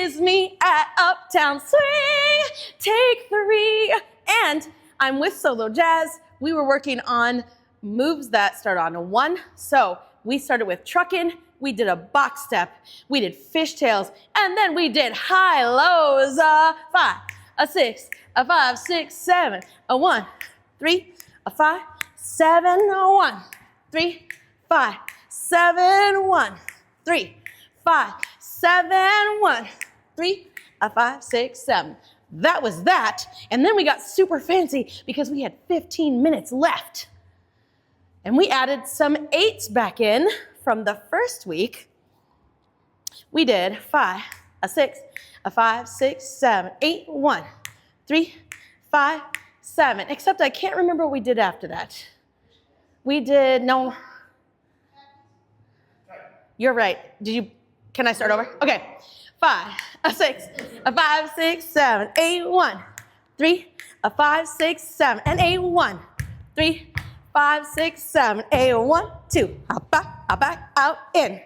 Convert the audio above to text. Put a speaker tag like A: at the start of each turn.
A: is me at Uptown Swing. Take 3. And I'm with Solo Jazz. We were working on moves that start on a 1. So we started with truckin', we did a box step, we did fishtails, and then we did high lows. 5, a 6, a 5, 6, 7, a 1, 3, a 5, 7, a 1, 3, 5, 7, 1, 3, 5, 7, 1, 3, a 5, 6, 7. That was that. And then we got super fancy because we had 15 minutes left. And we added some 8s back in from the first week. We did 5, a 6, a 5, 6, 7, 8, 1, 3, 5, 7. Except I can't remember what we did after that. We did, no. You're right. Can I start over? Okay. 5, a 6, a 5, 6, 7, 8, 1, 3, a 5, 6, 7, and 8, 1, 3, 5, 6, 7, 8, 1, 2. Hop back, out, in.